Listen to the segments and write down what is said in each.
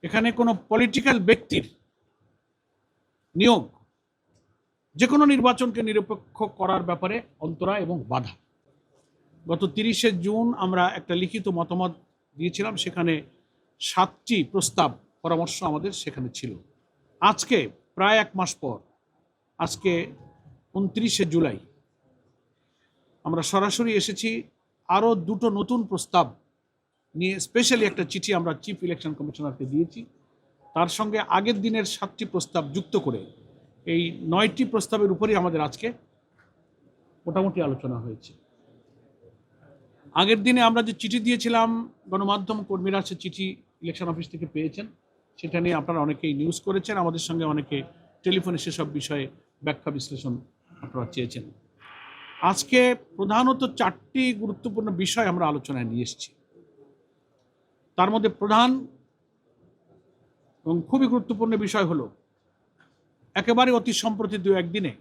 এখানে কোনো পলিটিক্যাল ব্যক্তির নিয়োগ যে কোনো নির্বাচনকে নিরপেক্ষ করার ব্যাপারে অন্তরা এবং বাধা। গত 30শে জুন আমরা একটা লিখিত মতামত দিয়েছিলাম, সেখানে 7টি প্রস্তাব পরামর্শ আমাদের সেখানে ছিল। আজকে প্রায় 1 মাস পর, আজকে 29শে জুলাই, আমরা সরাসরি এসেছি আরও 2টো নতুন প্রস্তাব নিয়ে। স্পেশালি একটা চিঠি আমরা চিফ ইলেকশন কমিশনারকে দিয়েছি, তার সঙ্গে আগের দিনের 7টি প্রস্তাব যুক্ত করে এই 9টি প্রস্তাবের উপরই আমাদের আজকে মোটামুটি আলোচনা হয়েছে। আগের দিনে আমরা যে চিঠি দিয়েছিলাম, গণমাধ্যম কর্মীরা সে চিঠি ইলেকশন অফিস থেকে পেয়েছেন, সেটা নিয়ে আপনারা অনেকেই নিউজ করেছেন, আমাদের সঙ্গে অনেকে টেলিফোনে সেসব বিষয়ে ব্যাখ্যা বিশ্লেষণ আপনারা চেয়েছেন। আজকে প্রধানত 4টি গুরুত্বপূর্ণ বিষয় আমরা আলোচনায় নিয়ে এসেছি। তার মধ্যে প্রধান এবং খুবই গুরুত্বপূর্ণ বিষয় হলো, একেবারে অতি সম্প্রতি 2-1 দিনে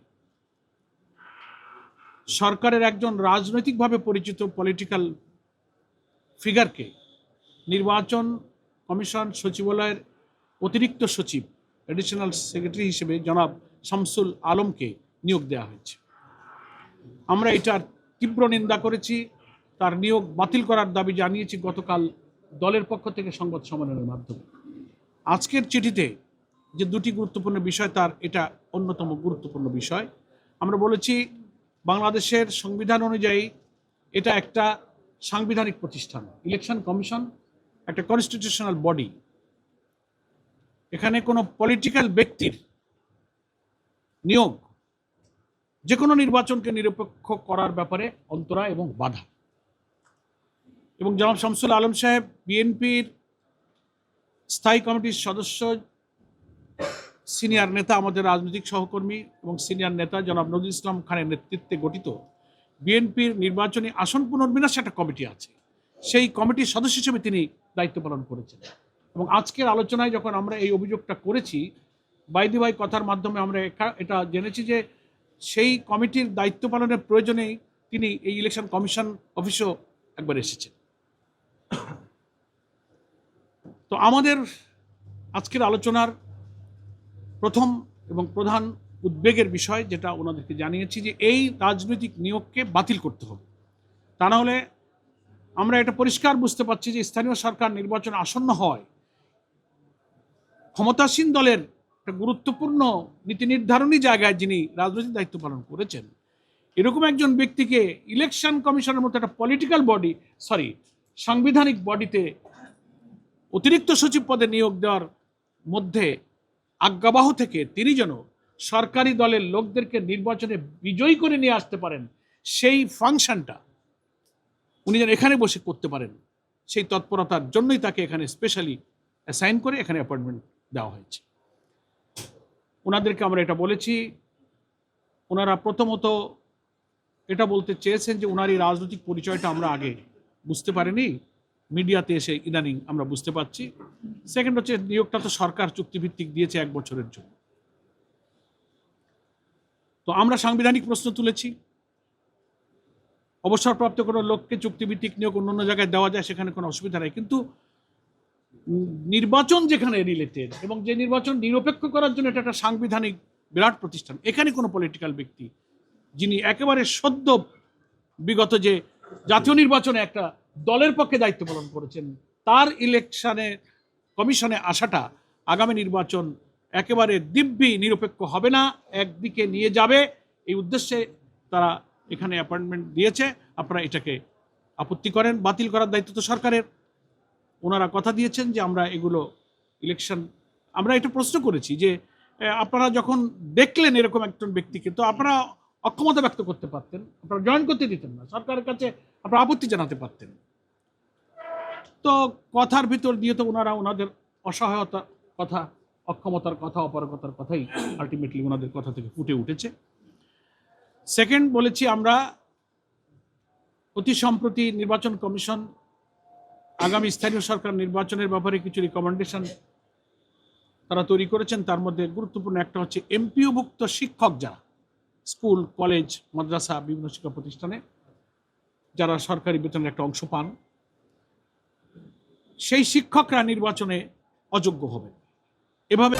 সরকারের একজন রাজনৈতিকভাবে পরিচিত পলিটিক্যাল ফিগারকে নির্বাচন কমিশন সচিবালয়ের অতিরিক্ত সচিব, অ্যাডিশনাল সেক্রেটারি হিসেবে জনাব শামসুল আলমকে নিয়োগ দেওয়া হয়েছে। আমরা এটার তীব্র নিন্দা করেছি, তার নিয়োগ বাতিল করার দাবি জানিয়েছি গতকাল দলের পক্ষ থেকে সংবাদ সম্মেলনের মাধ্যমে। আজকের চিঠিতে যে 2টি গুরুত্বপূর্ণ বিষয়, তার এটা অন্যতম গুরুত্বপূর্ণ বিষয়। আমরা বলেছি, বাংলাদেশের সংবিধান অনুযায়ী এটা একটা সাংবিধানিক প্রতিষ্ঠান। ইলেকশন কমিশন একটা কনস্টিটিউশনাল বডি। এখানে কোনো পলিটিক্যাল ব্যক্তির নিয়োগ যে কোনো নির্বাচনকে নিরপেক্ষ করার ব্যাপারে অন্তরা এবং বাধা। এবং জনাব শামসুল আলম সাহেব বিএনপির স্থায়ী কমিটির সদস্য, সিনিয়র নেতা, আমাদের রাজনৈতিক সহকর্মী এবং সিনিয়র নেতা জনাব নজরুল ইসলাম খানের নেতৃত্বে গঠিত বিএনপির নির্বাচনী আসন পুনর্বিন্যাস একটা কমিটি আছে, সেই কমিটির সদস্য হিসেবে তিনি দায়িত্ব পালন করেছেন। এবং আজকের আলোচনায় যখন আমরা এই অভিযোগটা করেছি, বাইদি ভাই কথার মাধ্যমে আমরা এটা জেনেছি যে সেই কমিটির দায়িত্ব পালনের প্রয়োজনেই তিনি এই ইলেকশন কমিশন অফিসেও একবার এসেছেন। তো আমাদের আজকের আলোচনার প্রথম এবং প্রধান উদ্বেগের বিষয়, যেটা ওনাদেরকে জানিয়েছি, যে এই রাজনৈতিক নিয়োগকে বাতিল করতে হবে। তা না হলে আমরা এটা পরিষ্কার বুঝতে পারছি যে স্থানীয় সরকার নির্বাচন আসন্ন হয়, ক্ষমতাসীন দলের একটা গুরুত্বপূর্ণ নীতি নির্ধারণী জায়গায় যিনি রাজনৈতিক দায়িত্ব পালন করেছেন, এরকম একজন ব্যক্তিকে ইলেকশন কমিশনের মতো একটা পলিটিক্যাল বডি, সাংবিধানিক বডিতে অতিরিক্ত সচিব পদে নিয়োগ দেওয়ার মধ্যে আজ্ঞাবহ থেকে তিনি যেন সরকারি দলের লোকদেরকে নির্বাচনে বিজয়ী করে নিয়ে আসতে পারেন, সেই ফাংশনটা উনি যেন এখানে বসে করতে পারেন, সেই তৎপরতার জন্যই তাকে এখানে স্পেশালি অ্যাসাইন করে এখানে অ্যাপয়েন্টমেন্ট দেওয়া হয়েছে। ওনাদেরকে আমরা এটা বলেছি। ওনারা প্রথমত এটা বলতে চেয়েছেন যে ওনার এই রাজনৈতিক পরিচয়টা আমরা আগে বুঝতে পারিনি, মিডিয়াতে এসে ইদানিং আমরা বুঝতে পারছি। সেকেন্ড হচ্ছে, নিয়োগটা তো সরকার চুক্তিভিত্তিক দিয়েছে 1 বছরের জন্য। তো আমরা সাংবিধানিক প্রশ্ন তুলেছি, অবসরপ্রাপ্ত কোনো লোককে চুক্তিভিত্তিক নিয়োগ অন্য জায়গায় দেওয়া যায়, সেখানে কোনো অসুবিধা নেই, কিন্তু নির্বাচন যেখানে রিলেটেড এবং যে নির্বাচন নিরপেক্ষ করার জন্য এটা একটা সাংবিধানিক বিরাট প্রতিষ্ঠান, এখানে কোনো পলিটিক্যাল ব্যক্তি যিনি একেবারে সদ্য বিগত যে জাতীয় নির্বাচনে একটা দলের পক্ষে দায়িত্ব পালন করেছেন, তার ইলেকশনে কমিশনে আসাটা আগামী নির্বাচন একেবারে দিব্যি নিরপেক্ষ হবে না, একদিকে নিয়ে যাবে, এই উদ্দেশ্যে তারা এখানে অ্যাপয়েন্টমেন্ট দিয়েছে। আপনারা এটাকে আপত্তি করেন, বাতিল করার দায়িত্ব তো সরকারের। ওনারা কথা দিয়েছেন যে আমরা এগুলো ইলেকশন, আমরা এটা প্রশ্ন করেছি যে আপনারা যখন দেখলেন এরকম একজন ব্যক্তিকে, তো আপনারা অক্ষমতা ব্যক্ত করতে পারতেন, আপনারা জয়েন করতে দিতেন না, সরকারের কাছে আপনারা আপত্তি জানাতে পারতেন। তো কথার ভিতর দিয়ে তো ওনারা ওনাদের অসহায়তার কথা, অক্ষমতার কথা, অপারগতার কথাই আলটিমেটলি ওনাদের কথা থেকে ফুটে উঠেছে। সেকেন্ড বলেছি, আমরা অতি সম্প্রতি নির্বাচন কমিশন আগামী স্থানীয় সরকার নির্বাচনের ব্যাপারে কিছু রিকমেন্ডেশন তারা তৈরি করেছেন। তার মধ্যে গুরুত্বপূর্ণ একটা হচ্ছে, এমপিওভুক্ত শিক্ষক যারা স্কুল, কলেজ, মাদ্রাসা, বিভিন্ন শিক্ষা প্রতিষ্ঠানে যারা সরকারি বেতনের একটা অংশ পান, সেই শিক্ষকরা নির্বাচনে অযোগ্য হবেন। এভাবে